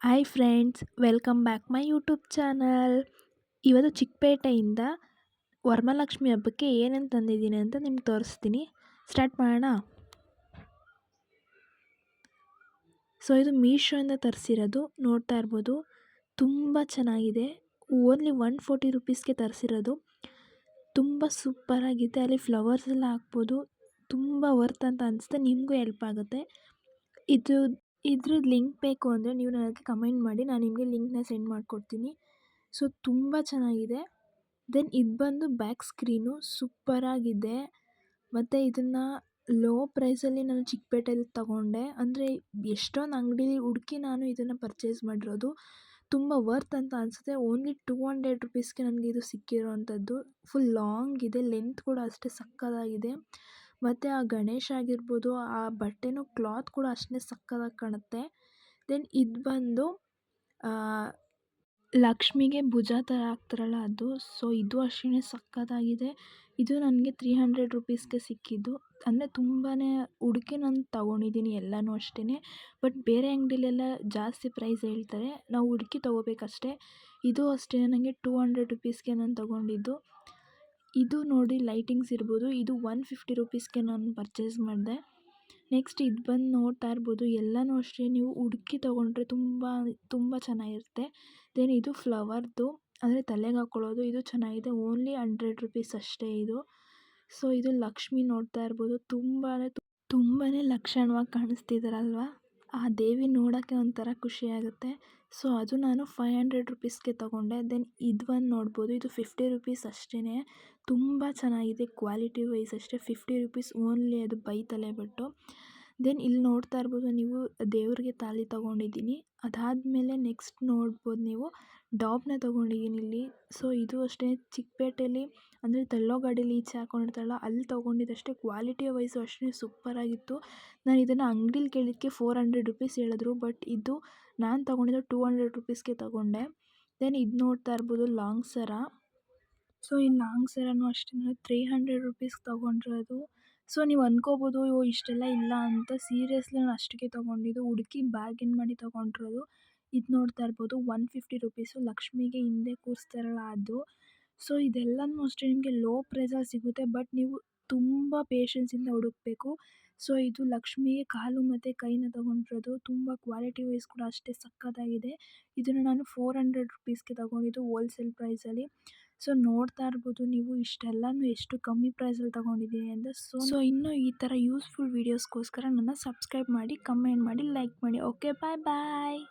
Hi friends, welcome back my YouTube channel. ಇವತ್ತು ಚಿಕ್ಕಪೇಟೆಯಿಂದ ವರಮಹಾಲಕ್ಷ್ಮಿ ಹಬ್ಬಕ್ಕೆ ಏನೇನು ತಂದಿದ್ದೀನಿ ಅಂತ ನಿಮ್ಗೆ ತೋರಿಸ್ತೀನಿ. ಸ್ಟಾರ್ಟ್ ಮಾಡೋಣ. ಸೊ ಇದು ಮೀಶೋಯಿಂದ ತರಿಸಿರೋದು, ನೋಡ್ತಾ ಇರ್ಬೋದು. ತುಂಬ ಚೆನ್ನಾಗಿದೆ. ಓನ್ಲಿ 140 ರುಪೀಸ್ಗೆ ತರಿಸಿರೋದು. ತುಂಬ ಸೂಪರಾಗಿದೆ. ಅಲ್ಲಿ ಫ್ಲವರ್ಸ್ ಎಲ್ಲ ಹಾಕ್ಬೋದು. ತುಂಬ ವರ್ತ್ ಅಂತ ಅನಿಸುತ್ತೆ. ನಿಮಗೂ ಹೆಲ್ಪ್ ಆಗುತ್ತೆ. ಇದ್ರದ್ದು ಲಿಂಕ್ ಬೇಕು ಅಂದರೆ ನೀವು ನನಗೆ ಕಮೆಂಟ್ ಮಾಡಿ, ನಾನು ನಿಮಗೆ ಲಿಂಕ್ನ ಸೆಂಡ್ ಮಾಡಿಕೊಡ್ತೀನಿ. ಸೊ ತುಂಬ ಚೆನ್ನಾಗಿದೆ. ದೆನ್ ಇದು ಬಂದು ಬ್ಯಾಕ್ ಸ್ಕ್ರೀನು ಸೂಪರಾಗಿದೆ. ಮತ್ತು ಇದನ್ನು ಲೋ ಪ್ರೈಸಲ್ಲಿ ನಾನು ಚಿಕ್ಕಪೇಟೆಯಲ್ಲಿ ತೊಗೊಂಡೆ. ಅಂದರೆ ಎಷ್ಟೊಂದು ಅಂಗಡೀಲಿ ಹುಡುಕಿ ನಾನು ಇದನ್ನು ಪರ್ಚೇಸ್ ಮಾಡಿರೋದು. ತುಂಬ ವರ್ತ್ ಅಂತ ಅನಿಸುತ್ತೆ. ಓನ್ಲಿ 200 ರುಪೀಸ್ಗೆ ನನಗೆ ಇದು ಸಿಕ್ಕಿರೋವಂಥದ್ದು. ಫುಲ್ ಲಾಂಗ್ ಇದೆ, ಲೆಂತ್ ಕೂಡ ಅಷ್ಟೇ ಸಕ್ಕತ್ತಾಗಿದೆ. ಮತ್ತು ಆ ಗಣೇಶ ಆಗಿರ್ಬೋದು, ಆ ಬಟ್ಟೆನೂ ಕ್ಲಾತ್ ಕೂಡ ಅಷ್ಟೇ ಸಕ್ಕತ್ತಾಗಿ ಕಾಣುತ್ತೆ. ದೆನ್ ಇದು ಬಂದು ಲಕ್ಷ್ಮಿಗೆ ಭುಜ ಥರ ಹಾಕ್ತಾರಲ್ಲ ಅದು. ಸೊ ಇದು ಅಷ್ಟೇ ಸಕ್ಕತ್ತಾಗಿದೆ. ಇದು ನನಗೆ 300 ರುಪೀಸ್ಗೆ ಸಿಕ್ಕಿದ್ದು. ಅಂದರೆ ತುಂಬಾ ಹುಡುಕಿ ನಾನು ತೊಗೊಂಡಿದ್ದೀನಿ ಎಲ್ಲನೂ ಅಷ್ಟೇ. ಬಟ್ ಬೇರೆ ಅಂಗಡಿಲೆಲ್ಲ ಜಾಸ್ತಿ ಪ್ರೈಸ್ ಹೇಳ್ತಾರೆ, ನಾವು ಹುಡುಕಿ ತೊಗೋಬೇಕಷ್ಟೆ. ಇದು ಅಷ್ಟೇ ನನಗೆ 200 ರುಪೀಸ್ಗೆ ನಾನು ತೊಗೊಂಡಿದ್ದು. ಇದು ನೋಡಿ ಲೈಟಿಂಗ್ಸ್ ಇರ್ಬೋದು, ಇದು 150 ರುಪೀಸ್ಗೆ ನಾನು ಪರ್ಚೇಸ್ ಮಾಡಿದೆ. ನೆಕ್ಸ್ಟ್ ಇದು ಬಂದು ನೋಡ್ತಾ ಇರ್ಬೋದು, ಎಲ್ಲನೂ ಅಷ್ಟೇ ನೀವು ಹುಡುಕಿ ತೊಗೊಂಡ್ರೆ ತುಂಬ ಚೆನ್ನಾಗಿರುತ್ತೆ. ದೆನ್ ಇದು ಫ್ಲವರ್ದು, ಅಂದರೆ ತಲೆಗೆ ಹಾಕ್ಕೊಳ್ಳೋದು. ಇದು ಚೆನ್ನಾಗಿದೆ. ಓನ್ಲಿ 100 ರುಪೀಸ್ ಅಷ್ಟೇ ಇದು. ಸೊ ಇದು ಲಕ್ಷ್ಮಿ ನೋಡ್ತಾ ಇರ್ಬೋದು. ತುಂಬಾ ಲಕ್ಷಣವಾಗಿ ಕಾಣಿಸ್ತಿದ್ದಾರಲ್ವ. ಆ ದೇವಿ ನೋಡೋಕ್ಕೆ ಒಂಥರ ಖುಷಿಯಾಗುತ್ತೆ. ಸೊ ಅದು ನಾನು 500 ರುಪೀಸ್ಗೆ ತೊಗೊಂಡೆ. ದೆನ್ ಇದು ಒಂದು ನೋಡ್ಬೋದು, ಇದು 50 ರುಪೀಸ್ ಅಷ್ಟೇ. ತುಂಬ ಚೆನ್ನಾಗಿದೆ. ಕ್ವಾಲಿಟಿ ವೈಸ್ ಅಷ್ಟೇ. 50 ರುಪೀಸ್ ಓನ್ಲಿ ಅದು ಬೈ ತಲೆ ಬಟ್ಟು. ದೆನ್ ಇಲ್ಲಿ ನೋಡ್ತಾ ಇರ್ಬೋದು ನೀವು, ದೇವ್ರಿಗೆ ತಾಳಿ ತೊಗೊಂಡಿದ್ದೀನಿ. ಅದಾದಮೇಲೆ ನೆಕ್ಸ್ಟ್ ನೋಡ್ಬೋದು ನೀವು, ಡಾಬ್ನ ತೊಗೊಂಡಿದ್ದೀನಿ ಇಲ್ಲಿ. ಸೊ ಇದು ಅಷ್ಟೇ ಚಿಕ್ಕಪೇಟೆಯಲ್ಲಿ, ಅಂದರೆ ತಳ್ಳೋ ಗಾಡೀಲಿ ಈಚೆ ಹಾಕ್ಕೊಂಡಿರ್ತಾರಲ್ಲ ಅಲ್ಲಿ ತೊಗೊಂಡಿದ್ದಷ್ಟೇ. ಕ್ವಾಲಿಟಿ ವೈಸು ಅಷ್ಟೇ ಸೂಪರಾಗಿತ್ತು. ನಾನು ಇದನ್ನು ಅಂಗಡೀಲಿ ಕೇಳಿದ್ದಕ್ಕೆ 400 ರುಪೀಸ್ ಹೇಳಿದ್ರು. ಬಟ್ ಇದು ನಾನು ತೊಗೊಂಡಿದ್ದು 200 ರುಪೀಸ್ಗೆ ತೊಗೊಂಡೆ. ದೆನ್ ಇದು ನೋಡ್ತಾ ಇರ್ಬೋದು ಲಾಂಗ್ ಸರ. ಸೊ ಈ ಲಾಂಗ್ ಸರನೂ ಅಷ್ಟೇ ನಾನು 300 ರುಪೀಸ್ಗೆ ತೊಗೊಂಡಿರೋದು. ಸೊ ನೀವು ಅಂದ್ಕೋಬೋದು ಇಷ್ಟೆಲ್ಲ ಇಲ್ಲ ಅಂತ. ಸೀರಿಯಸ್ಲಿ ನಾನು ಅಷ್ಟಕ್ಕೆ ತೊಗೊಂಡಿದ್ದು, ಹುಡುಕಿ ಬಾರ್ಗೇನ್ ಮಾಡಿ ತೊಗೊಂಡಿರೋದು. ಇದು ನೋಡ್ತಾ ಇರ್ಬೋದು 150 ರುಪೀಸು, ಲಕ್ಷ್ಮಿಗೆ ಹಿಂದೆ ಕೂರಿಸ್ತಾರಲ್ಲ ಅದು. ಸೊ ಇದೆಲ್ಲನೂ ಅಷ್ಟೇ ನಿಮಗೆ ಲೋ ಪ್ರೈಸಲ್ಲಿ ಸಿಗುತ್ತೆ. ಬಟ್ ನೀವು ತುಂಬ ಪೇಷನ್ಸಿಂದ ಹುಡುಕಬೇಕು. ಸೊ ಇದು ಲಕ್ಷ್ಮಿಗೆ ಕಾಲು ಮತ್ತು ಕೈನ ತೊಗೊಂಡಿರೋದು. ತುಂಬ ಕ್ವಾಲಿಟಿ ವೈಸ್ ಕೂಡ ಅಷ್ಟೇ ಸಕ್ಕತ್ತಾಗಿದೆ. ಇದನ್ನು ನಾನು 400 ರುಪೀಸ್ಗೆ ತೊಗೊಂಡಿದ್ದು ಹೋಲ್ಸೇಲ್ ಪ್ರೈಸಲ್ಲಿ. ಸೊ ನೋಡ್ತಾ ಇರ್ಬೋದು ನೀವು, ಇಷ್ಟೆಲ್ಲನೂ ಎಷ್ಟು ಕಮ್ಮಿ ಪ್ರೈಸಲ್ಲಿ ತೊಗೊಂಡಿದ್ದೀನಿ ಅಂತ. ಸೊ ಇನ್ನೂ ಈ ಥರ ಯೂಸ್ಫುಲ್ ವೀಡಿಯೋಸ್ಗೋಸ್ಕರ ನನ್ನ ಸಬ್ಸ್ಕ್ರೈಬ್ ಮಾಡಿ, ಕಮೆಂಟ್ ಮಾಡಿ, ಲೈಕ್ ಮಾಡಿ. ಓಕೆ, ಬಾಯ್ ಬಾಯ್.